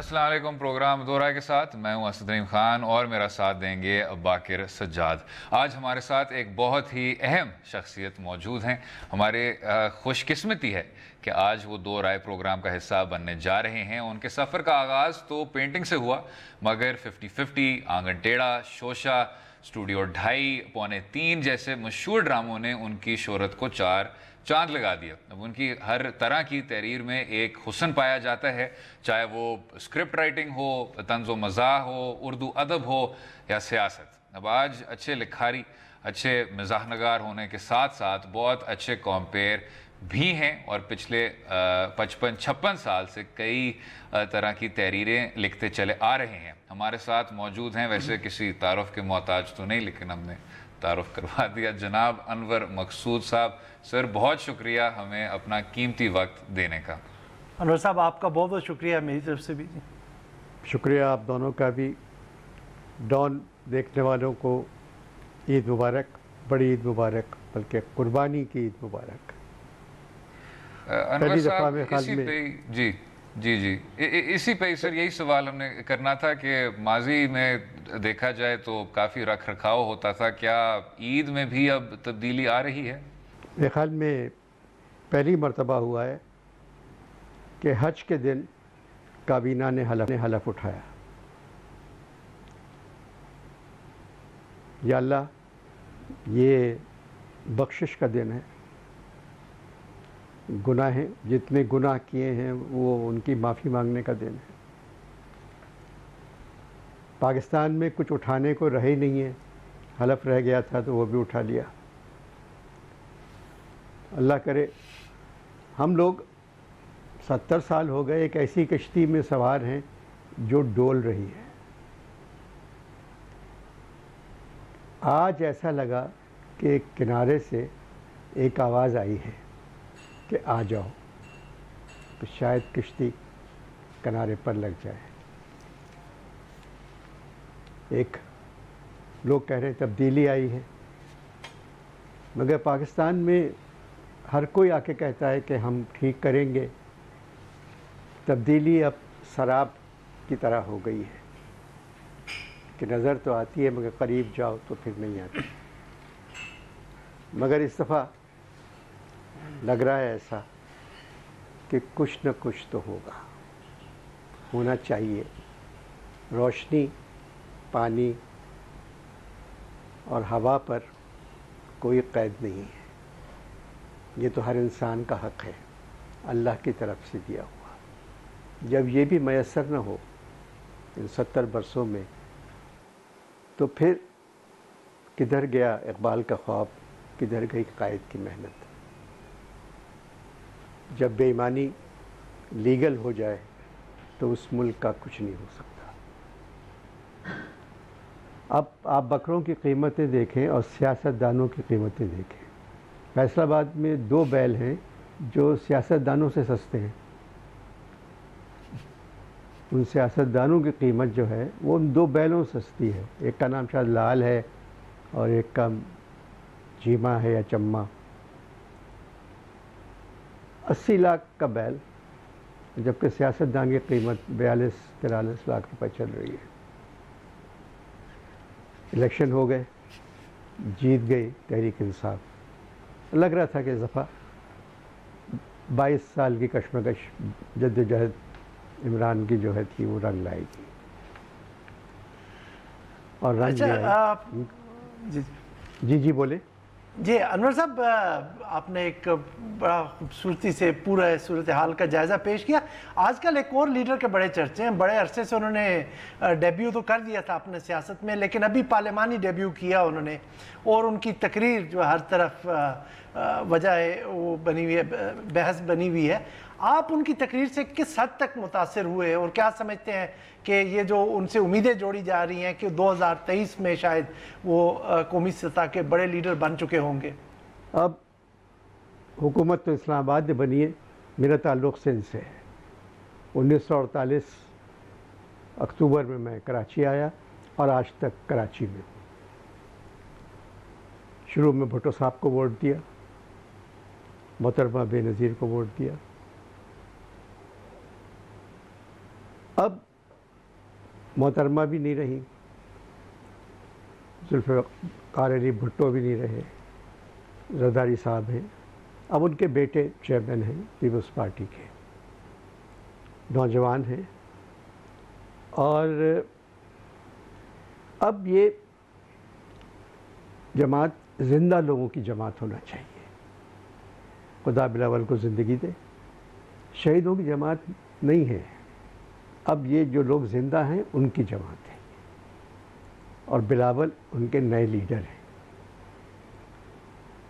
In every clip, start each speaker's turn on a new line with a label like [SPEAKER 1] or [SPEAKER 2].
[SPEAKER 1] अस्सलाम वालेकुम। प्रोग्राम दो राय के साथ मैं हूं असद रहीम खान और मेरा साथ देंगे बाकिर सज्जाद। आज हमारे साथ एक बहुत ही अहम शख्सियत मौजूद हैं। हमारे खुशकिस्मती है कि आज वो दो राय प्रोग्राम का हिस्सा बनने जा रहे हैं। उनके सफ़र का आगाज़ तो पेंटिंग से हुआ, मगर 50-50, आंगन टेढ़ा, शोशा, स्टूडियो 2.5, पौने 3 जैसे मशहूर ड्रामों ने उनकी शोहरत को चार चांद लगा दिया। अब उनकी हर तरह की तहरीर में एक हुस्न पाया जाता है, चाहे वो स्क्रिप्ट राइटिंग हो, तंज़ो मज़ाह हो, उर्दू अदब हो या सियासत। अब आज अच्छे लिखारी, अच्छे मिजाह नगार होने के साथ साथ बहुत अच्छे कॉम्पेयर भी हैं और पिछले 55-56 साल से कई तरह की तहरीरें लिखते चले आ रहे हैं। हमारे साथ मौजूद हैं, वैसे किसी तारुफ के मोहताज तो नहीं, लेकिन हमने तारुफ करवा दिया, जनाब अनवर मकसूद साहब। सर बहुत शुक्रिया हमें अपना कीमती वक्त देने का।
[SPEAKER 2] अनवर साहब आपका बहुत बहुत शुक्रिया मेरी तरफ से भी।
[SPEAKER 3] शुक्रिया आप दोनों का भी। डॉन देखने वालों को ईद मुबारक, बड़ी ईद मुबारक, बल्कि कुर्बानी की ईद मुबारक।
[SPEAKER 1] अनवर साहब इसी पे जी जी जी इसी पे सर यही सवाल हमने करना था कि माजी में देखा जाए तो काफ़ी रख रखाव होता था, क्या ईद में भी अब तब्दीली आ रही है?
[SPEAKER 3] मेरे ख्याल में पहली मर्तबा हुआ है कि हज के दिन काबीना ने हलफ उठाया, या अल्लाह ये बख्शिश का दिन है, गुनाहें जितने गुनाह किए हैं वो उनकी माफ़ी मांगने का दिन है। पाकिस्तान में कुछ उठाने को रहे नहीं है, हलफ रह गया था तो वो भी उठा लिया। अल्लाह करे हम लोग 70 साल हो गए एक ऐसी कश्ती में सवार हैं जो डोल रही है। आज ऐसा लगा कि किनारे से एक आवाज़ आई है कि आ जाओ, तो शायद किश्ती किनारे पर लग जाए। एक लोग कह रहे हैं तब्दीली आई है, मगर पाकिस्तान में हर कोई आके कहता है कि हम ठीक करेंगे। तब्दीली अब शराब की तरह हो गई है कि नज़र तो आती है मगर करीब जाओ तो फिर नहीं आती। मगर इस दफ़ा लग रहा है ऐसा कि कुछ न कुछ तो होना चाहिए। रोशनी, पानी और हवा पर कोई क़ैद नहीं है, ये तो हर इंसान का हक़ है, अल्लाह की तरफ से दिया हुआ। जब ये भी मैसर न हो इन 70 बरसों में, तो फिर किधर गया इकबाल का ख्वाब, किधर गई क़ायद की मेहनत। जब बेईमानी लीगल हो जाए तो उस मुल्क का कुछ नहीं हो सकता। अब आप बकरों की कीमतें देखें और सियासतदानों की कीमतें देखें। फैसलाबाद में 2 बैल हैं जो सियासतदानों से सस्ते हैं। उन सियासतदानों की कीमत जो है वो उन 2 बैलों से सस्ती है। एक का नाम शायद लाल है और एक का जीमा है या चम्मा। 80 लाख का बैल, जबकि सियासतदान की कीमत 42-43 लाख रुपए चल रही है। इलेक्शन हो गए, जीत गई तहरीक इंसाफ। लग रहा था कि इस दफ़ा 22 साल की कश्मकश जद्दोजहद इमरान की जो है थी वो रंग लाएगी और रंग जी जी बोले।
[SPEAKER 2] जी अनवर साहब, आपने एक बड़ा खूबसूरती से पूरा सूरत हाल का जायज़ा पेश किया। आजकल एक और लीडर के बड़े चर्चे हैं। बड़े अरसे से उन्होंने डेब्यू तो कर दिया था अपने सियासत में, लेकिन अभी पार्लिमानी डेब्यू किया उन्होंने, और उनकी तकरीर जो हर तरफ वजह है वो बनी हुई है, बहस बनी हुई है। आप उनकी तकरीर से किस हद तक मुतासिर हुए और क्या समझते हैं कि ये जो उनसे उम्मीदें जोड़ी जा रही हैं कि 2023 में शायद वो कौमी सतह के बड़े लीडर बन चुके होंगे?
[SPEAKER 3] अब हुकूमत तो इस्लामाबाद में बनी है, मेरा ताल्लुक़ सिंध से है। 1948 अक्टूबर में मैं कराची आया और आज तक कराची में। शुरू में भुट्टो साहब को वोट दिया, मोहतरमा बेनज़ीर को वोट दिया। अब मोहतरमा भी नहीं रही, जुल्फ़िकार अली भुट्टो भी नहीं रहे, जरदारी साहब हैं। अब उनके बेटे चेयरमैन हैं पीपल्स पार्टी के, नौजवान हैं। और अब ये जमात ज़िंदा लोगों की जमात होना चाहिए। खुदा बिलावल को ज़िंदगी दे, शहीदों की जमात नहीं है। अब ये जो लोग ज़िंदा हैं उनकी जमात है, और बिलावल उनके नए लीडर हैं।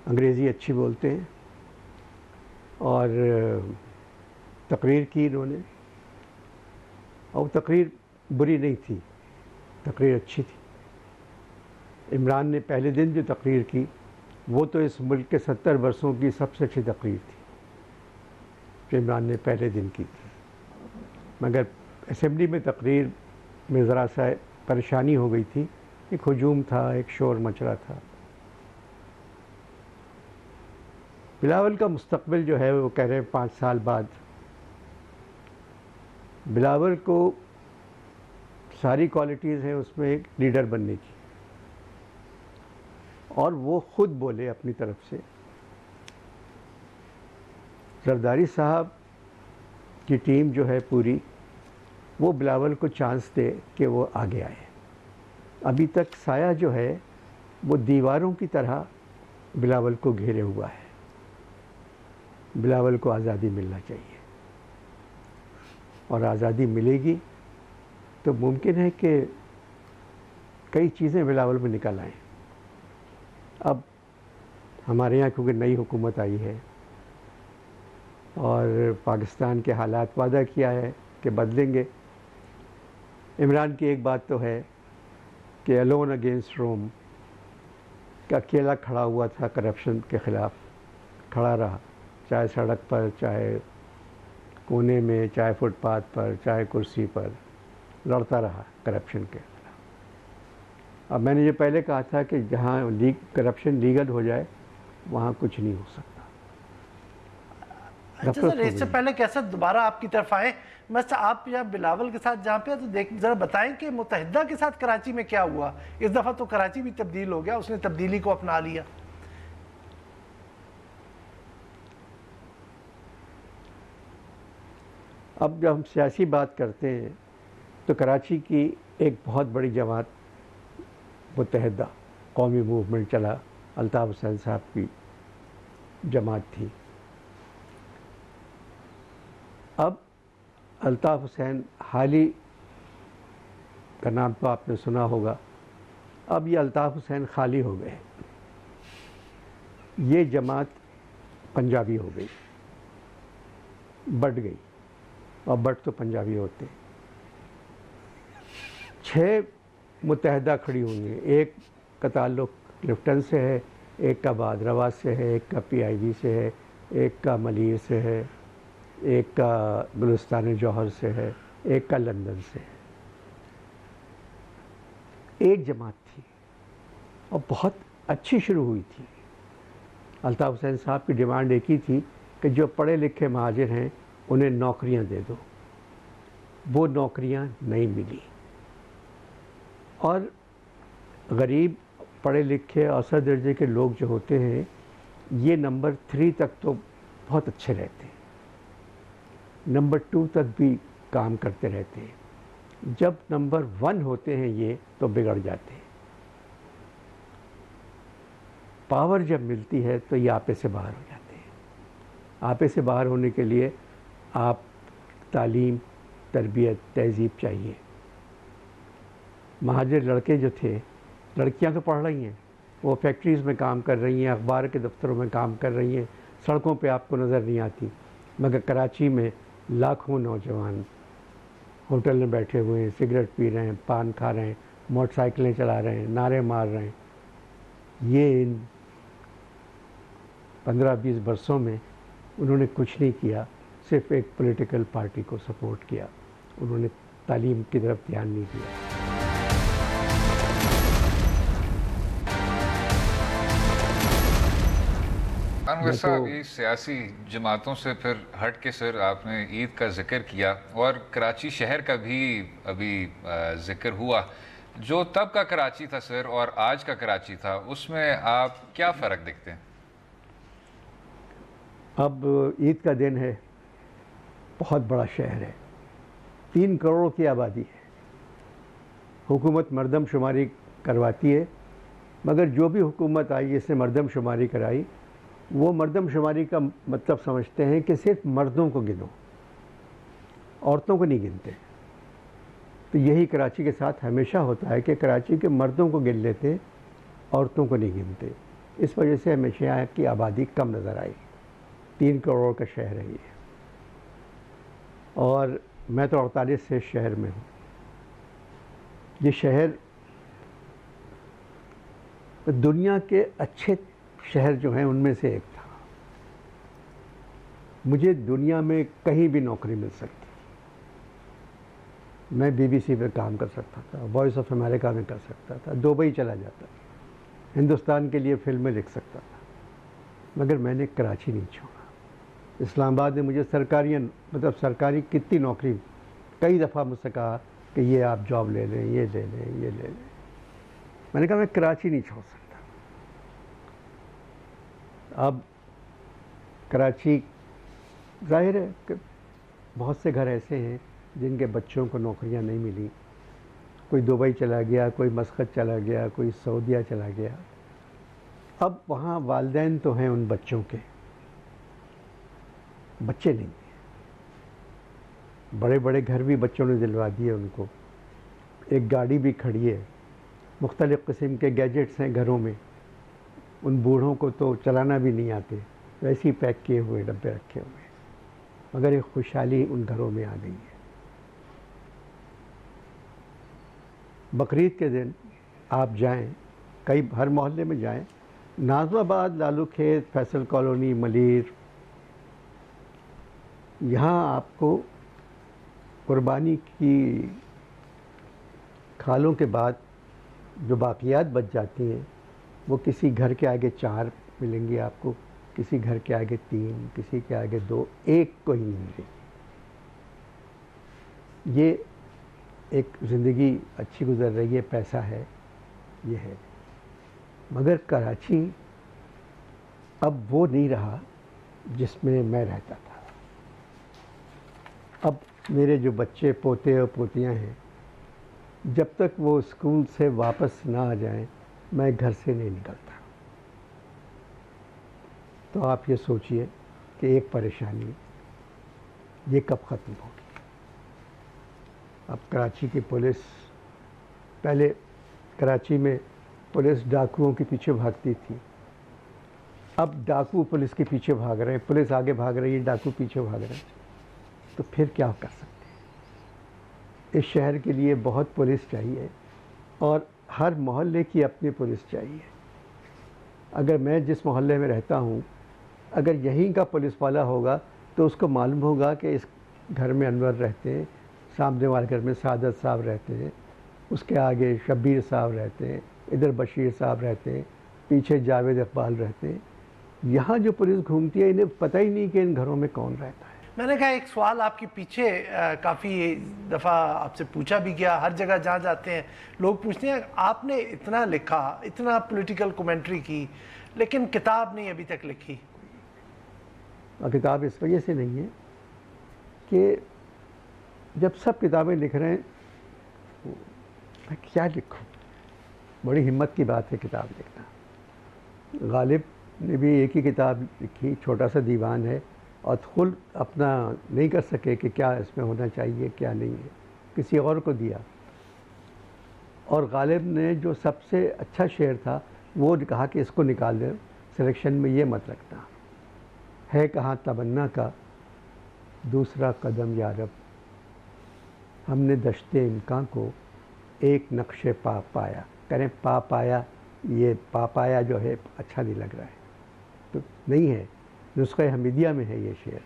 [SPEAKER 3] अंग्रेज़ी अच्छी बोलते हैं और तकरीर की इन्होंने, और तकरीर बुरी नहीं थी, तकरीर अच्छी थी। इमरान ने पहले दिन जो तकरीर की वो तो इस मुल्क के 70 वर्षों की सबसे अच्छी तकरीर थी जो इमरान ने पहले दिन की थी। मगर असेंबली में तकरीर में ज़रा सा परेशानी हो गई थी, एक हुजूम था, एक शोर मच रहा था। बिलावल का मुस्तकबिल जो है वो कह रहे हैं 5 साल बाद। बिलावल को सारी क्वालिटीज़ हैं उसमें एक लीडर बनने की, और वो ख़ुद बोले अपनी तरफ से। जरदारी साहब की टीम जो है पूरी, वो बिलावल को चांस दे कि वो आगे आए। अभी तक साया जो है वो दीवारों की तरह बिलावल को घेरे हुआ है। बिलावल को आज़ादी मिलना चाहिए, और आज़ादी मिलेगी तो मुमकिन है कि कई चीज़ें बिलावल में निकल आएँ। अब हमारे यहाँ क्योंकि नई हुकूमत आई है और पाकिस्तान के हालात वादा किया है कि बदलेंगे। इमरान की एक बात तो है कि अलोन अगेंस्ट रोम का अकेला खड़ा हुआ था, करप्शन के ख़िलाफ़ खड़ा रहा, चाहे सड़क पर, चाहे कोने में, चाहे फुटपाथ पर, चाहे कुर्सी पर, लड़ता रहा करप्शन के खिलाफ। अब मैंने ये पहले कहा था कि जहाँ करप्शन लीगल हो जाए वहाँ कुछ नहीं हो सकता।
[SPEAKER 2] अच्छा सर, इससे पहले कैसे दोबारा आपकी तरफ आए, बस आप या बिलावल के साथ जहाँ पे तो देख ज़रा बताएं कि मुत्तहिदा के साथ कराची में क्या हुआ। इस दफ़ा तो कराची भी तब्दील हो गया, उसने तब्दीली को अपना लिया।
[SPEAKER 3] अब जब हम सियासी बात करते हैं तो कराची की एक बहुत बड़ी जमात मुत्तहिदा कौमी मूवमेंट चला, अल्ताफ़ हुसैन साहब की जमात थी। अब अल्ताफ़ हुसैन हाली का नाम तो आपने सुना होगा, अब ये अल्ताफ़ हुसैन खाली हो गए, ये जमात पंजाबी हो गई, बढ़ गई, और बढ़ तो पंजाबी होते। 6 मुत्तहिदा खड़ी हुई हैं, एक का ताल्लुक़ क्लिफ्टन से है, एक का बादरवा से है, एक का PIV से है, एक का मलीर से है, एक का गुलिस्तान जौहर से है, एक का लंदन से है। एक जमात थी और बहुत अच्छी शुरू हुई थी। अल्ताफ़ हुसैन साहब की डिमांड एक ही थी कि जो पढ़े लिखे महाजिर हैं उन्हें नौकरियां दे दो। वो नौकरियां नहीं मिली, और गरीब पढ़े लिखे औसत दर्जे के लोग जो होते हैं ये नंबर 3 तक तो बहुत अच्छे रहते हैं, नंबर 2 तक भी काम करते रहते हैं। जब नंबर 1 होते हैं ये तो बिगड़ जाते हैं। पावर जब मिलती है तो ये आपे से बाहर हो जाते हैं। आपे से बाहर होने के लिए आप तालीम, तरबियत, तहज़ीब चाहिए। महाजिर लड़के जो थे, लड़कियां तो पढ़ रही हैं, वो फैक्ट्रीज़ में काम कर रही हैं, अखबार के दफ्तरों में काम कर रही हैं, सड़कों पे आपको नज़र नहीं आती। मगर कराची में लाखों नौजवान होटल में बैठे हुए हैं, सिगरेट पी रहे हैं, पान खा रहे हैं, मोटरसाइकिलें चला रहे हैं, नारे मार रहे हैं। ये इन 15-20 वर्षों में उन्होंने कुछ नहीं किया, सिर्फ एक पॉलिटिकल पार्टी को सपोर्ट किया। उन्होंने तालीम की तरफ ध्यान नहीं दिया।
[SPEAKER 1] नमगर साहब, ये सियासी जमातों से फिर हट के सर आपने ईद का जिक्र किया और कराची शहर का भी अभी जिक्र हुआ। जो तब का कराची था सर और आज का कराची था, उसमें आप क्या फ़र्क देखते हैं?
[SPEAKER 3] अब ईद का दिन है, बहुत बड़ा शहर है, 3 करोड़ की आबादी है। हुकूमत मरदमशुमारी करवाती है, मगर जो भी हुकूमत आई जिसने मरदमशुमारी कराई, वो मरदमशुमारी का मतलब समझते हैं कि सिर्फ मर्दों को गिनो, औरतों को नहीं गिनते। तो यही कराची के साथ हमेशा होता है कि कराची के मर्दों को गिन लेते, औरतों को नहीं गिनते। इस वजह से हमेशा यहाँ की आबादी कम नज़र आई। 3 करोड़ का शहर है ये, और मैं तो 48 से शहर में हूँ। ये शहर दुनिया के अच्छे शहर जो हैं उनमें से एक था। मुझे दुनिया में कहीं भी नौकरी मिल सकती, मैं बीबीसी पे काम कर सकता था, वॉइस ऑफ अमेरिका में कर सकता था, दुबई चला जाता, हिंदुस्तान के लिए फिल्में लिख सकता था, मगर मैंने कराची नहीं छोड़ा। इस्लामाबाद ने मुझे सरकारी कितनी नौकरी, कई दफ़ा मुझसे कहा कि ये आप जॉब ले लें, ये ले लें, ये ले लें। मैंने कहा मैं कराची नहीं छोड़ सकता। अब कराची, जाहिर है कि बहुत से घर ऐसे हैं जिनके बच्चों को नौकरियां नहीं मिली। कोई दुबई चला गया, कोई मस्कत चला गया, कोई सऊदीया चला गया। अब वहाँ वालिदैन तो हैं उन बच्चों के, बच्चे नहीं हैं। बड़े बड़े घर भी बच्चों ने दिलवा दिए उनको, एक गाड़ी भी खड़ी है, मुख्तलिफ़ किस्म के गैजेट्स हैं घरों में। उन बूढ़ों को तो चलाना भी नहीं आते, वैसे ही पैक किए हुए डब्बे रखे हुए हैं, मगर एक खुशहाली उन घरों में आ गई है। बकरीद के दिन आप जाएं, हर मोहल्ले में जाएं, नाज़माबाद, लालू खेत, फैसल कॉलोनी, मलीर, यहाँ आपको कुर्बानी की खालों के बाद जो बाकियात बच जाती हैं, वो किसी घर के आगे 4 मिलेंगी आपको, किसी घर के आगे 3, किसी के आगे 2, एक को ही नहीं मिलेगी। ये एक ज़िंदगी अच्छी गुजर रही है, पैसा है, ये है। मगर कराची अब वो नहीं रहा जिसमें मैं रहता था। अब मेरे जो बच्चे, पोते और पोतियां हैं, जब तक वो स्कूल से वापस ना आ जाएं, मैं घर से नहीं निकलता। तो आप ये सोचिए कि एक परेशानी ये कब ख़त्म होगी। अब कराची की पुलिस, पहले कराची में पुलिस डाकुओं के पीछे भागती थी, अब डाकू पुलिस के पीछे भाग रहे हैं, पुलिस आगे भाग रही है, डाकू पीछे भाग रहे हैं। तो फिर क्या कर सकते हैं। इस शहर के लिए बहुत पुलिस चाहिए, और हर मोहल्ले की अपनी पुलिस चाहिए। अगर मैं जिस मोहल्ले में रहता हूँ, अगर यहीं का पुलिस वाला होगा तो उसको मालूम होगा कि इस घर में अनवर रहते हैं, सामने वाले घर में सादत साहब रहते हैं, उसके आगे शब्बीर साहब रहते हैं, इधर बशीर साहब रहते हैं, पीछे जावेद इकबाल रहते हैं। यहाँ जो पुलिस घूमती है, इन्हें पता ही नहीं कि इन घरों में कौन रहता है।
[SPEAKER 2] मैंने कहा एक सवाल आपके पीछे काफ़ी दफ़ा आपसे पूछा भी गया, हर जगह जहाँ जाते हैं लोग पूछते हैं, आपने इतना लिखा, इतना पॉलिटिकल कमेंट्री की, लेकिन किताब नहीं अभी तक लिखी।
[SPEAKER 3] और किताब इस वजह से नहीं है कि जब सब किताबें लिख रहे हैं, मैं क्या लिखूं। बड़ी हिम्मत की बात है किताब लिखना। गालिब ने भी एक ही किताब लिखी, छोटा सा दीवान है, और खुद अपना नहीं कर सके कि क्या इसमें होना चाहिए क्या नहीं है, किसी और को दिया। और गालिब ने जो सबसे अच्छा शेर था वो कहा कि इसको निकाल दे, सिलेक्शन में ये मत रखना। है कहाँ तमन्ना का दूसरा कदम यारब, हमने दश्ते इम्कान को एक नक्शे पा पाया। करें पा पाया, ये पा पाया जो है अच्छा नहीं लग रहा है, तो नहीं है, नुस्ख़े हमीदिया में है ये शेर।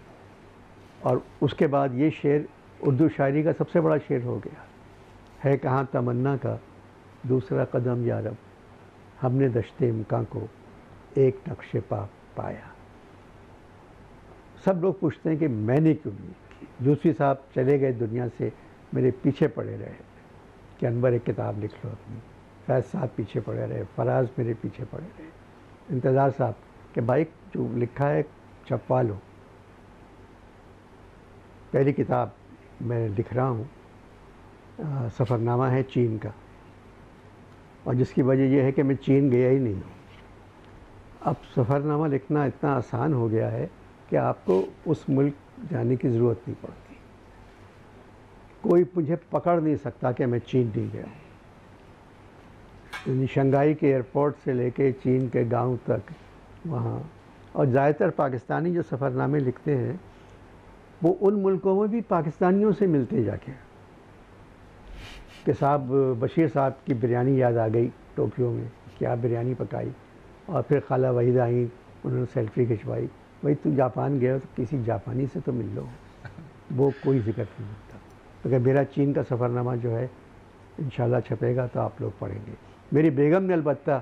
[SPEAKER 3] और उसके बाद ये शेर उर्दू शायरी का सबसे बड़ा शेर हो गया। है कहाँ तमन्ना का दूसरा कदम यारब, हमने दश्ते इम्कान को एक नक्शे पा पाया। सब लोग पूछते हैं कि मैंने क्यों नहीं की। यूसुफी साहब चले गए दुनिया से, मेरे पीछे पड़े रहे कि अनवर एक किताब लिख लो अपनी। फैज़ साहब पीछे पड़े रहे, फराज मेरे पीछे पड़े रहे, इंतज़ार साहब कि भाई जो लिखा है छपवा लो। पहली किताब मैं लिख रहा हूँ, सफ़रनामा है चीन का, और जिसकी वजह यह है कि मैं चीन गया ही नहीं हूँ। अब सफ़रनामा लिखना इतना आसान हो गया है कि आपको उस मुल्क जाने की ज़रूरत नहीं पड़ती। कोई मुझे पकड़ नहीं सकता कि मैं चीन नहीं गया। यानी शंघाई के एयरपोर्ट से लेके चीन के गांव तक वहाँ, और ज़्यादातर पाकिस्तानी जो सफ़रनामे लिखते हैं वो उन मुल्कों में भी पाकिस्तानियों से मिलते जाके कि साहब बशीर साहब की बिरयानी याद आ गई टोक्यो में, क्या बिरयानी पकाई। और फिर खाला वहीदा आई, उन्होंने सेल्फी खिंचवाई। भाई तू जापान गया तो किसी जापानी से तो मिल लो, वो कोई जिक्र नहीं होता। अगर मेरा चीन का सफ़रनामा जो है इंशाल्लाह छपेगा तो आप लोग पढ़ेंगे। मेरी बेगम ने अलबत्ता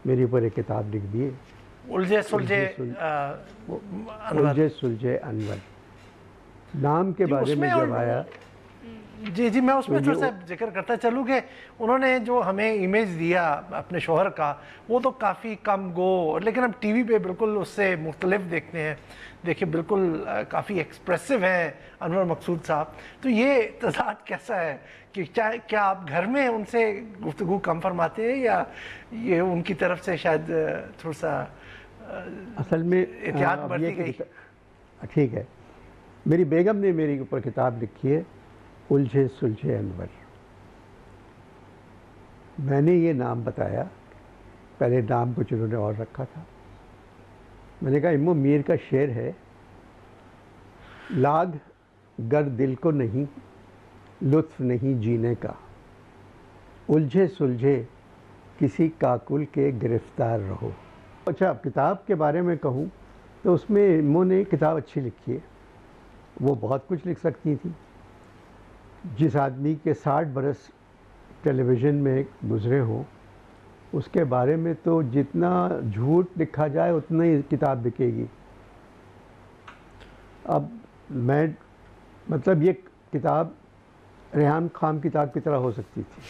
[SPEAKER 3] मेरे ऊपर एक किताब लिख दी है,
[SPEAKER 2] उलझे
[SPEAKER 3] सुलझे अनवर। नाम के बारे में जब आया,
[SPEAKER 2] जी मैं उसमें थोड़ा सा जिक्र करता चलूँ कि उन्होंने जो हमें इमेज दिया अपने शोहर का, वो तो काफ़ी कम गो, लेकिन हम टीवी पे बिल्कुल उससे मुख्तलिफ देखते हैं। देखिए बिल्कुल काफ़ी एक्सप्रेसिव हैं अनवर मकसूद साहब। तो ये तज़ाद कैसा है कि क्या आप घर में उनसे गुफ्तगू कम फरमाते हैं, या ये उनकी तरफ से शायद थोड़ा सा
[SPEAKER 3] असल में
[SPEAKER 2] एहतियात बरती गई?
[SPEAKER 3] ठीक है, मेरी बेगम ने मेरे ऊपर किताब लिखी है उलझे सुलझे अनवर। मैंने ये नाम बताया, पहले नाम कुछ उन्होंने और रखा था। मैंने कहा इम्मो मीर का शेर है, लाग गर दिल को नहीं, लुत्फ नहीं जीने का, उलझे सुलझे किसी काकुल के गिरफ्तार रहो। अच्छा, किताब के बारे में कहूँ तो उसमें इम्मो ने किताब अच्छी लिखी है। वो बहुत कुछ लिख सकती थी। जिस आदमी के 60 बरस टेलीविज़न में गुज़रे हों, उसके बारे में तो जितना झूठ लिखा जाए उतना ही किताब बिकेगी। अब मैं मतलब ये किताब रेहान खान किताब की तरह हो सकती थी,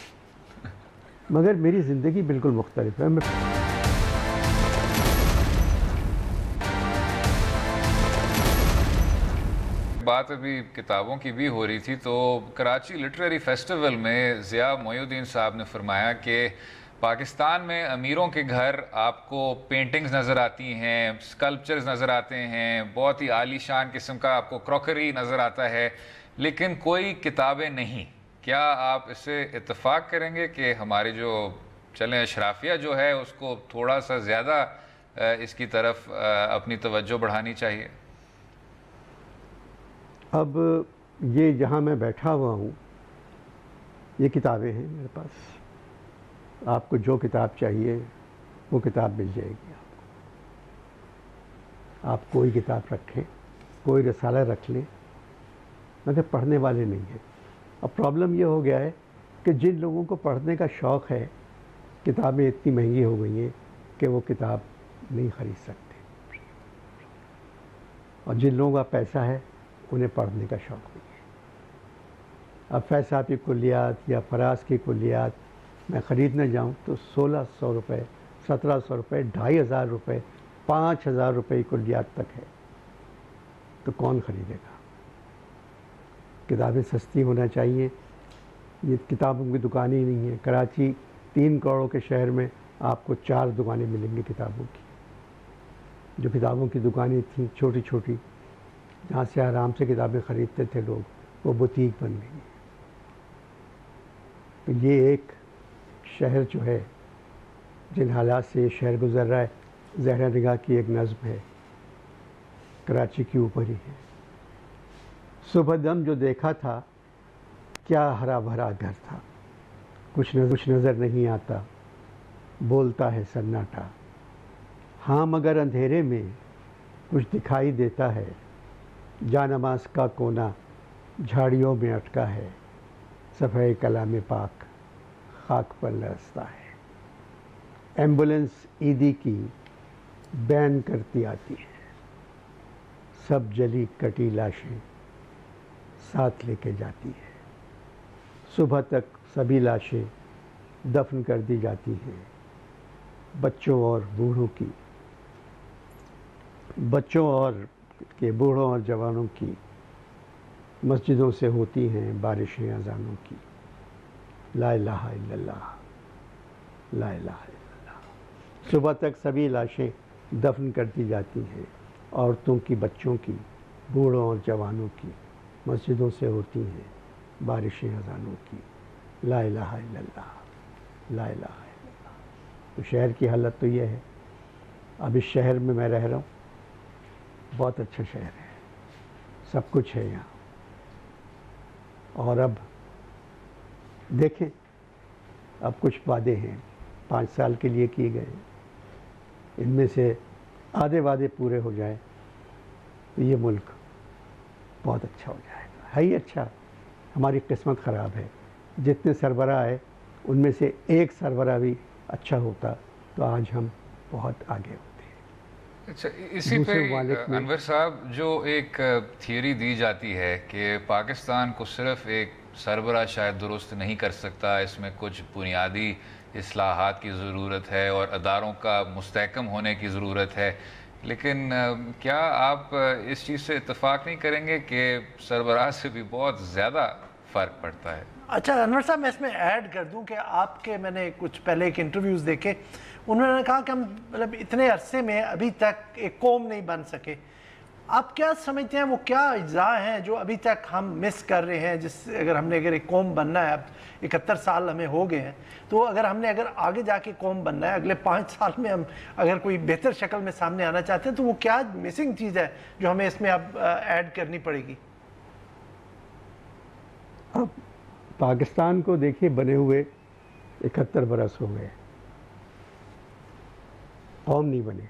[SPEAKER 3] मगर मेरी ज़िंदगी बिल्कुल मुख्तलिफ है।
[SPEAKER 1] बात अभी किताबों की भी हो रही थी, तो कराची लिटरेरी फेस्टिवल में ज़िया मोइनुद्दीन साहब ने फरमाया कि पाकिस्तान में अमीरों के घर आपको पेंटिंग्स नज़र आती हैं, स्कल्पचर्स नज़र आते हैं, बहुत ही आलीशान किस्म का आपको क्रॉकरी नज़र आता है, लेकिन कोई किताबें नहीं। क्या आप इससे इत्तेफाक करेंगे कि हमारी जो चलें अशराफिया जो है उसको थोड़ा सा ज़्यादा इसकी तरफ अपनी तवज्जो बढ़ानी चाहिए?
[SPEAKER 3] अब ये जहाँ मैं बैठा हुआ हूँ, ये किताबें हैं मेरे पास। आपको जो किताब चाहिए वो किताब मिल जाएगी आपको। आप कोई किताब रखें, कोई रसाला रख लें, मगर पढ़ने वाले नहीं हैं। अब प्रॉब्लम ये हो गया है कि जिन लोगों को पढ़ने का शौक़ है, किताबें इतनी महंगी हो गई हैं कि वो किताब नहीं ख़रीद सकते, और जिन लोगों का पैसा है उन्हें पढ़ने का शौक़ नहीं है। अब फैज़ साहब की कुल्लियात या फराज की कुल्लियात मैं ख़रीदने जाऊँ तो 1600 रुपये, 1700 रुपये, 2500 रुपये, 5000 रुपये की कुल्लियात तक है। तो कौन ख़रीदेगा? किताबें सस्ती होना चाहिए। ये किताबों की दुकानें ही नहीं है। कराची 3 करोड़ के शहर में आपको 4 दुकानें मिलेंगी किताबों की। जो किताबों की दुकानें थीं छोटी छोटी, जहाँ से आराम से किताबें ख़रीदते थे लोग, वो बुटीक बन गई। तो ये एक शहर जो है, जिन हालात से ये शहर गुज़र रहा है, ज़हरा निगाह की एक नज़्म है, कराची के ऊपर ही है। सुबह दम जो देखा था, क्या हरा भरा घर था, कुछ नज़र नहीं आता, बोलता है सन्नाटा। हाँ मगर अंधेरे में कुछ दिखाई देता है, जानमाज का कोना झाड़ियों में अटका है, सफ़े कलाम पाक खाक पर लरसता है। एम्बुलेंस ईदी की बैन करती आती है, सब जली कटी लाशें साथ लेके जाती है। सुबह तक सभी लाशें दफन कर दी जाती हैं। बच्चों और बूढ़ों की, बूढ़ों और जवानों की मस्जिदों से होती हैं बारिशें अजानों की। ला इलाहा इल्लल्लाह, ला इलाहा इल्लल्लाह। सुबह तक सभी लाशें दफन कर दी जाती हैं। औरतों की, बच्चों की, बूढ़ों और जवानों की मस्जिदों से होती हैं बारिशें अजानों की। ला इलाहा इल्लल्लाह, ला इलाहा इल्लल्लाह। तो शहर की हालत तो ये है। अब इस शहर में मैं रह रहा हूँ, बहुत अच्छा शहर है, सब कुछ है यहाँ। और अब देखें, अब कुछ वादे हैं 5 साल के लिए किए गए, इनमें से आधे वादे पूरे हो जाए तो ये मुल्क बहुत अच्छा हो जाएगा। है ही अच्छा, हमारी किस्मत ख़राब है। जितने सरबराह है उनमें से एक सरबराह भी अच्छा होता तो आज हम बहुत आगे होते।
[SPEAKER 1] अच्छा, इसी पे अनवर साहब, जो एक थियरी दी जाती है कि पाकिस्तान को सिर्फ एक सरबराह शायद दुरुस्त नहीं कर सकता, इसमें कुछ बुनियादी इस्लाहात की ज़रूरत है और अदारों का मुस्तहकम होने की ज़रूरत है, लेकिन क्या आप इस चीज़ से इत्तेफाक नहीं करेंगे कि सरबराह से भी बहुत ज़्यादा फ़र्क पड़ता है?
[SPEAKER 2] अच्छा अनवर साहब, मैं इसमें ऐड कर दूं कि आपके मैंने कुछ पहले एक इंटरव्यूज़ देखे, उन्होंने कहा कि हम मतलब इतने अरसे में अभी तक एक कौम नहीं बन सके। आप क्या समझते हैं वो क्या अज्जा हैं जो अभी तक हम मिस कर रहे हैं? अगर एक कौम बनना है, अब 71 साल हमें हो गए हैं, तो अगर आगे जाके कौम बनना है, अगले 5 साल में हम अगर कोई बेहतर शक्ल में सामने आना चाहते हैं, तो वो क्या मिसिंग चीज़ है जो हमें इसमें अब ऐड करनी पड़ेगी?
[SPEAKER 3] अब पाकिस्तान को देखिए, बने हुए 71 बरस हो गए, कौम नहीं बने।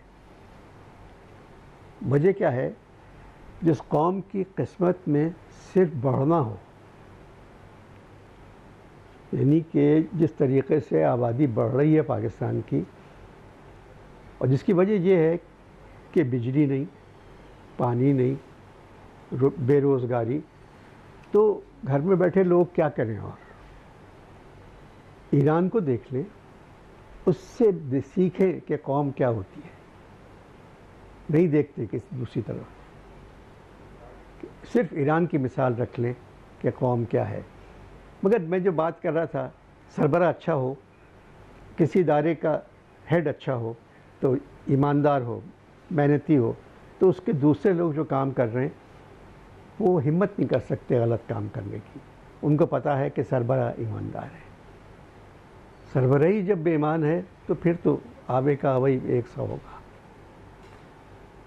[SPEAKER 3] वजह क्या है? जिस कौम की किस्मत में सिर्फ बढ़ना हो, यानी कि जिस तरीके से आबादी बढ़ रही है पाकिस्तान की, और जिसकी वजह यह है कि बिजली नहीं, पानी नहीं, बेरोज़गारी, तो घर में बैठे लोग क्या करें? और ईरान को देख लें, उससे सीखें कि कौम क्या होती है। नहीं देखते किसी दूसरी तरफ, सिर्फ ईरान की मिसाल रख लें कि कौम क्या है। मगर मैं जो बात कर रहा था, सरबरा अच्छा हो, किसी इदारे का हेड अच्छा हो, तो ईमानदार हो, मेहनती हो, तो उसके दूसरे लोग जो काम कर रहे हैं वो हिम्मत नहीं कर सकते गलत काम करने की। उनको पता है कि सरबरा ईमानदार है। सरबराही जब बेईमान है तो फिर तो आवे का वही 100 होगा।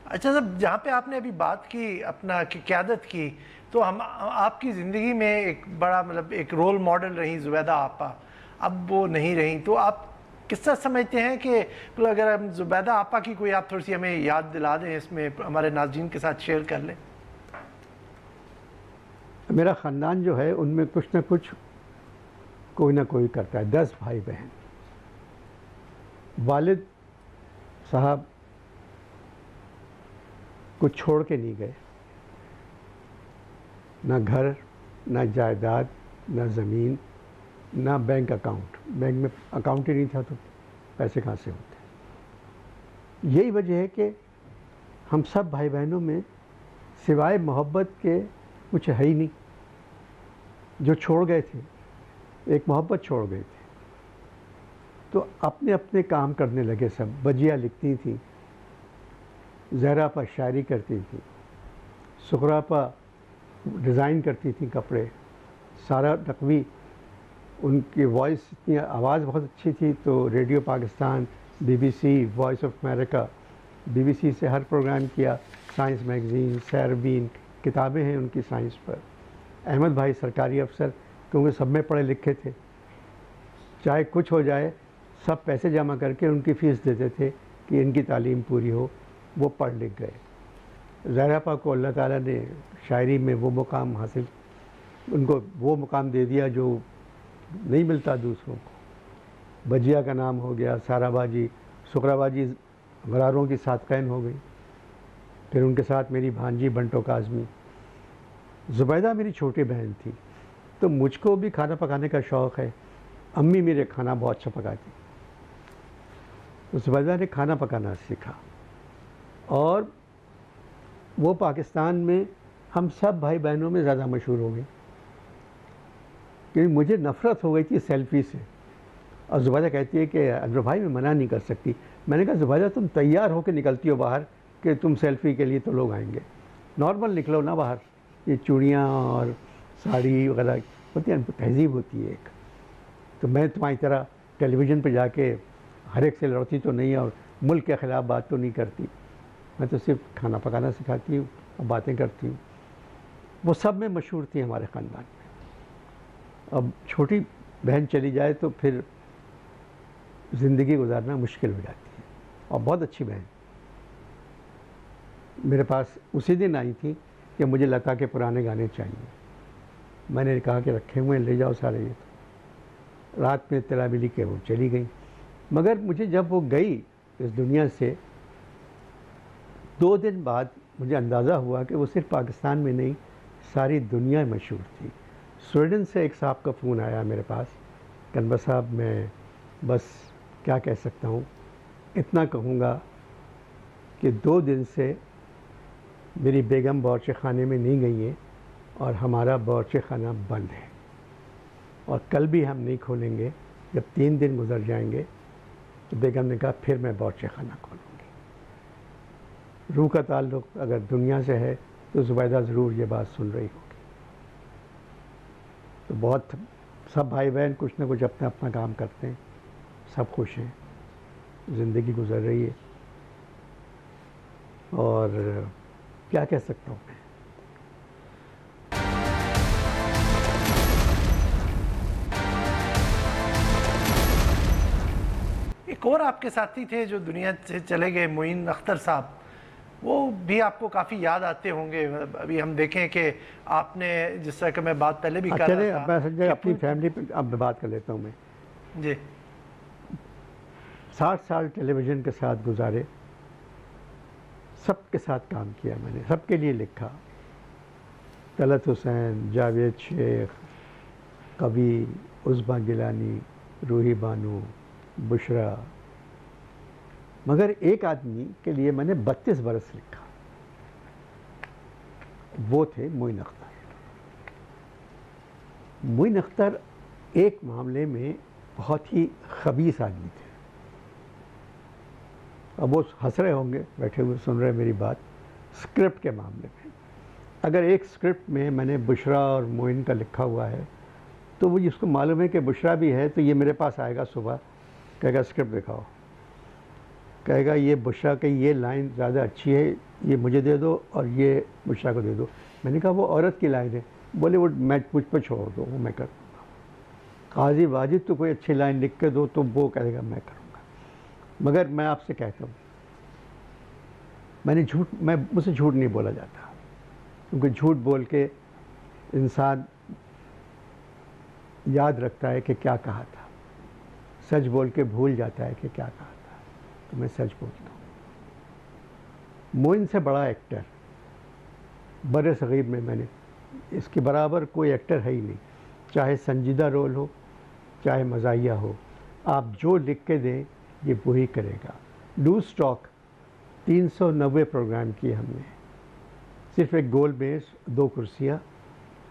[SPEAKER 2] अच्छा साहब, जहाँ पे आपने अभी बात की अपना की क़यादत की, तो हम आपकी ज़िंदगी में एक बड़ा मतलब एक रोल मॉडल रही ज़ुबैदा आपा, अब वो नहीं रही, तो आप किस तरह समझते हैं कि मतलब अगर हम ज़ुबैदा आपा की कोई आप थोड़ी सी हमें याद दिला दें, इसमें हमारे नाज़रीन के साथ शेयर कर लें।
[SPEAKER 3] मेरा ख़ानदान जो है उनमें कुछ ना कुछ कोई ना कोई करता है। 10 भाई बहन। वालिद साहब कुछ छोड़ के नहीं गए, ना घर, ना जायदाद, ना ज़मीन, ना बैंक अकाउंट। बैंक में अकाउंट ही नहीं था तो पैसे कहाँ से होते। यही वजह है कि हम सब भाई बहनों में सिवाय मोहब्बत के कुछ है ही नहीं। जो छोड़ गए थे, एक मोहब्बत छोड़ गए थे, तो अपने अपने काम करने लगे सब। बजिया लिखती थी, ज़हरापा शायरी करती थी, सुकरापा डिज़ाइन करती थी कपड़े, सारा नकवी, उनकी वॉइस इतनी आवाज़ बहुत अच्छी थी, तो radio Pakistan, BBC, voice of America, BBC से हर प्रोग्राम किया। साइंस मैगज़ीन, सैरबीन, किताबें हैं उनकी साइंस पर। अहमद भाई सरकारी अफसर, क्योंकि सब में पढ़े लिखे थे, चाहे कुछ हो जाए सब पैसे जमा करके उनकी फ़ीस देते थे कि इनकी तालीम पूरी हो। वो पढ़ लिख गए। ज़हरापा को अल्लाह ताला ने शायरी में वो मुकाम हासिल, उनको वो मुकाम दे दिया जो नहीं मिलता दूसरों को। बजिया का नाम हो गया, साराबाजी, सुकराबाजी गरारों की सातकैन हो गई। फिर उनके साथ मेरी भांजी बंटो काज़मी। ज़ुबैदा मेरी छोटी बहन थी, तो मुझको भी खाना पकाने का शौक़ है। अम्मी मेरे खाना बहुत अच्छा पकाती, तो ज़ुबैदा ने खाना पकाना सीखा और वो पाकिस्तान में हम सब भाई बहनों में ज़्यादा मशहूर हो गई, क्योंकि मुझे नफ़रत हो गई थी सेल्फ़ी से। और ज़ुबैदा कहती है कि अनवर भाई मैं मना नहीं कर सकती। मैंने कहा ज़ुबैदा तुम तैयार होकर निकलती हो बाहर कि तुम सेल्फ़ी के लिए तो लोग आएंगे, नॉर्मल निकलो ना बाहर। ये चूड़ियाँ और साड़ी वगैरह होती है, तहज़ीब होती है एक। तो मैं तुम्हारी तरह टेलीविज़न पर जाके हर एक से लड़ती तो नहीं और मुल्क के ख़िलाफ़ बात तो नहीं करती। मैं तो सिर्फ खाना पकाना सिखाती हूँ और बातें करती हूँ। वो सब में मशहूर थी हमारे ख़ानदान में। अब छोटी बहन चली जाए तो फिर ज़िंदगी गुजारना मुश्किल हो जाती है। और बहुत अच्छी बहन मेरे पास उसी दिन आई थी कि मुझे लता के पुराने गाने चाहिए। मैंने कहा कि रखे हुए ले जाओ सारे। ये तो रात में इत्तला मिली कि वो चली गई, मगर मुझे जब वो गई इस दुनिया से 2 दिन बाद मुझे अंदाज़ा हुआ कि वो सिर्फ पाकिस्तान में नहीं सारी दुनिया में मशहूर थी। स्वीडन से एक साहब का फ़ोन आया मेरे पास, अनवर साहब मैं बस क्या कह सकता हूँ, इतना कहूँगा कि 2 दिन से मेरी बेगम बावर्ची खाने में नहीं गई है और हमारा बावर्ची खाना बंद है और कल भी हम नहीं खोलेंगे। जब 3 दिन गुजर जाएंगे तो बेगम ने कहा फिर मैं बावर्ची खाना खोलूँगी। रूह का ताल्लुक़ अगर दुनिया से है तो ज़ुबैदा ज़रूर ये बात सुन रही होगी। तो बहुत सब भाई बहन कुछ ना कुछ अपना अपना काम करते हैं, सब खुश हैं, ज़िंदगी गुजर रही है और क्या कह सकता हूँ मैं।
[SPEAKER 2] एक और आपके साथी थे जो दुनिया से चले गए, मोइन अख्तर साहब, वो भी आपको काफ़ी याद आते होंगे। अभी हम देखें कि आपने जिस तरह की मैं बात पहले भी कर रहा था,
[SPEAKER 3] मैं समझे अपनी फैमिली पर अब बात कर लेता हूँ मैं
[SPEAKER 2] जी।
[SPEAKER 3] 60 साल टेलीविज़न के साथ गुजारे, सबके साथ काम किया मैंने, सबके लिए लिखा। तलत हुसैन, जावेद शेख, कवि, उज़मा गिलानी, रूही बानो, बुशरा, मगर एक आदमी के लिए मैंने 32 बरस लिखा, वो थे मोइन अख्तर। मोइन अख्तर एक मामले में बहुत ही खबीस आदमी थे। अब वो हंस रहे होंगे बैठे हुए सुन रहे मेरी बात। स्क्रिप्ट के मामले में अगर एक स्क्रिप्ट में मैंने बुशरा और मोइन का लिखा हुआ है तो वो जिसको मालूम है कि बुशरा भी है तो ये मेरे पास आएगा सुबह, कहेगा स्क्रिप्ट दिखाओ, कहेगा ये बुशरा की ये लाइन ज़्यादा अच्छी है, ये मुझे दे दो और ये बुशरा को दे दो। मैंने कहा वो औरत की लाइन है। बोले वो मैं मुझ पर छोड़ दो, वो मैं कर दूँगा। काजी वाजिद तो कोई अच्छी लाइन लिख के दो तो वो कहेगा मैं करूँगा। मगर मैं आपसे कहता हूँ मुझसे झूठ नहीं बोला जाता, क्योंकि झूठ बोल के इंसान याद रखता है कि क्या कहा था, सच बोल के भूल जाता है कि क्या कहा था। तो मैं सच बोलता हूँ। मोइन से बड़ा एक्टर बड़े सगीर में मैंने इसके बराबर कोई एक्टर है ही नहीं, चाहे संजीदा रोल हो चाहे मज़ाहिया हो। आप जो लिख के दें ये वही करेगा। लूज स्टॉक 390 प्रोग्राम किए हमने, सिर्फ एक गोल बेस, 2 कुर्सियाँ।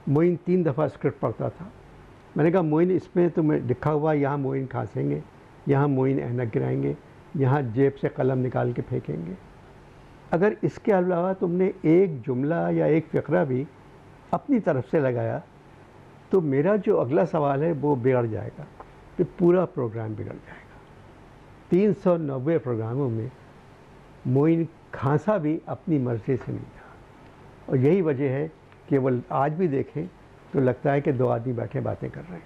[SPEAKER 3] मोइन 3 दफ़ा स्क्रिप्ट पढ़ता था। मैंने कहा मोइन इसमें तुम्हें लिखा हुआ यहाँ मोइन खांसेंगे, यहाँ मोइन ऐनक गिराएंगे, यहाँ जेब से कलम निकाल के फेंकेंगे। अगर इसके अलावा तुमने एक जुमला या एक फ़िक्रा भी अपनी तरफ से लगाया तो मेरा जो अगला सवाल है वो बिगड़ जाएगा, फिर पूरा प्रोग्राम बिगड़ जाएगा। 390 प्रोग्रामों में मोइन खांसा भी अपनी मर्ज़ी से नहीं था। और यही वजह है कि वो आज भी देखें तो लगता है कि 2 आदमी बैठे बातें कर रहे हैं,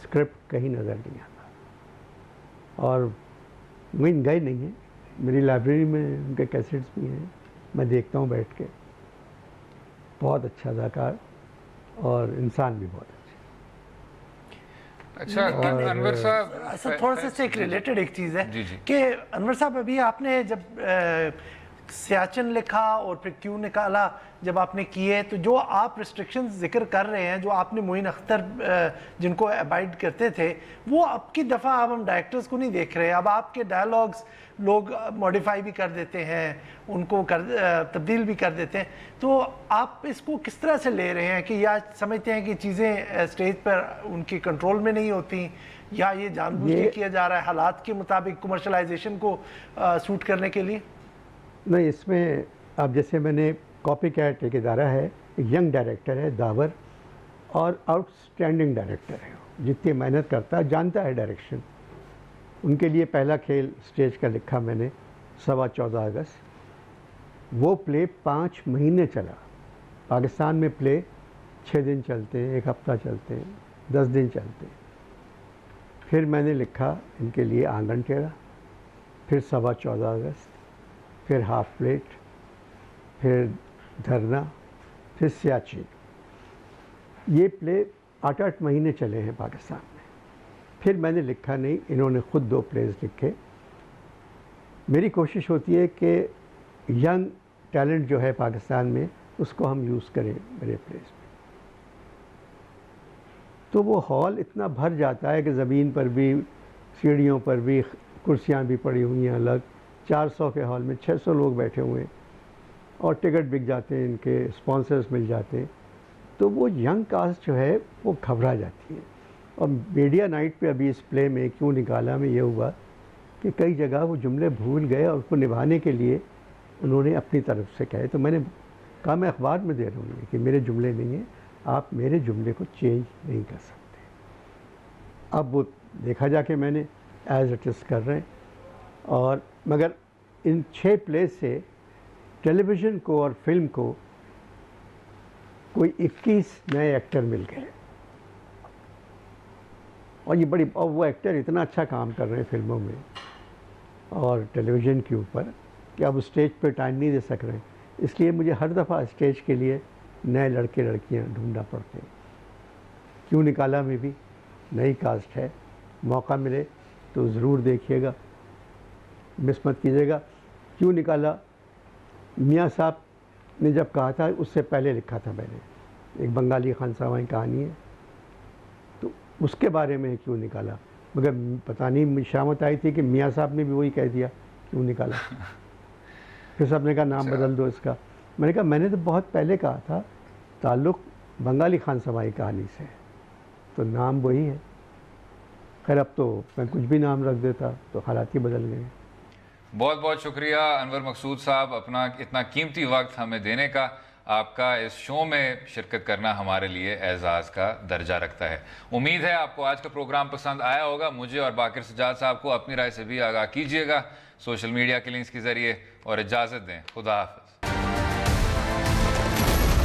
[SPEAKER 3] स्क्रिप्ट कहीं नज़र नहीं आता। और मोइन गए नहीं हैं, मेरी लाइब्रेरी में उनके कैसेट्स भी हैं, मैं देखता हूँ बैठ के। बहुत अच्छा अदाकार और इंसान भी बहुत
[SPEAKER 1] अच्छा। अनवर साहब,
[SPEAKER 2] ऐसा थोड़ा सा इससे एक रिलेटेड एक चीज़ है
[SPEAKER 1] जी जी।
[SPEAKER 2] कि अनवर साहब अभी आपने जब सियाचिन लिखा और फिर क्यों निकाला जब आपने किए, तो जो आप रिस्ट्रिक्शंस जिक्र कर रहे हैं, जो आपने मोइन अख्तर जिनको अबाइड करते थे, वो अब की दफ़ा अब हम डायरेक्टर्स को नहीं देख रहे हैं। अब आपके डायलॉग्स लोग मॉडिफाई भी कर देते हैं, उनको तब्दील भी कर देते हैं। तो आप इसको किस तरह से ले रहे हैं कि या समझते हैं कि चीज़ें स्टेज पर उनके कंट्रोल में नहीं होती, या ये जानबूझ के किया जा रहा है हालात के मुताबिक कमर्शलाइजेशन को सूट करने के लिए?
[SPEAKER 3] नहीं, इसमें अब जैसे मैंने कॉपी कैट एक इदारा है, एक यंग डायरेक्टर है दावर, और आउटस्टैंडिंग डायरेक्टर है, जितनी मेहनत करता है, जानता है डायरेक्शन। उनके लिए पहला खेल स्टेज का लिखा मैंने 14 अगस्त। वो प्ले 5 महीने चला। पाकिस्तान में प्ले 6 दिन चलते हैं, 1 हफ्ता चलते हैं, 10 दिन चलते हैं। फिर मैंने लिखा इनके लिए आंगन टेढ़ा, फिर 14 अगस्त, फिर हाफ प्लेट, फिर धरना, फिर सियाचिन। ये प्ले 8-8 महीने चले हैं पाकिस्तान में। फिर मैंने लिखा नहीं, इन्होंने ख़ुद 2 प्लेज लिखे। मेरी कोशिश होती है कि यंग टैलेंट जो है पाकिस्तान में, उसको हम यूज़ करें मेरे प्लेज में। तो वो हॉल इतना भर जाता है कि ज़मीन पर भी, सीढ़ियों पर भी कुर्सियाँ भी पड़ी हुई हैं अलग। 400 के हॉल में 600 लोग बैठे हुए हैं, और टिकट बिक जाते हैं, इनके स्पॉन्सर्स मिल जाते हैं। तो वो यंग कास्ट जो है वो घबरा जाती है। और मीडिया नाइट पे अभी इस प्ले में क्यों निकाला में ये हुआ कि कई जगह वो जुमले भूल गए, और उसको निभाने के लिए उन्होंने अपनी तरफ से कहे। तो मैंने कहा मैं अखबार में दे रहा हूँ कि मेरे जुमले नहीं हैं, आप मेरे जुमले को चेंज नहीं कर सकते। अब वो देखा जाके मैंने एज इट इज़ कर रहे हैं। और मगर इन 6 प्ले से टेलीविज़न को और फिल्म को कोई 21 नए एक्टर मिल गए, और ये बड़ी, और वो एक्टर इतना अच्छा काम कर रहे हैं फिल्मों में और टेलीविज़न के ऊपर कि अब स्टेज पे टाइम नहीं दे सक रहे हैं। इसलिए मुझे हर दफ़ा स्टेज के लिए नए लड़के लड़कियां ढूंढना पड़ते हैं। क्यों निकाला में भी नई कास्ट है, मौका मिले तो ज़रूर देखिएगा, मिस मत कीजिएगा। क्यों निकाला मियाँ साहब ने जब कहा था, उससे पहले लिखा था मैंने, एक बंगाली खानसामा की कहानी है, तो उसके बारे में क्यों निकाला। मगर पता नहीं शामत आई थी कि मियाँ साहब ने भी वही कह दिया क्यों निकाला। फिर सबने कहा नाम बदल दो इसका। मैंने कहा मैंने तो बहुत पहले कहा था, ताल्लुक़ बंगाली खानसामा की कहानी से, तो नाम वही है। खैर अब तो मैं कुछ भी नाम रख देता तो हालात ही बदल गए।
[SPEAKER 1] बहुत बहुत शुक्रिया अनवर मकसूद साहब, अपना इतना कीमती वक्त हमें देने का। आपका इस शो में शिरकत करना हमारे लिए एजाज़ का दर्जा रखता है। उम्मीद है आपको आज का प्रोग्राम पसंद आया होगा। मुझे और बाकिर सज्जाद साहब को अपनी राय से भी आगाह कीजिएगा सोशल मीडिया के लिंक्स के ज़रिए, और इजाज़त दें। खुदा हाफ़िज़।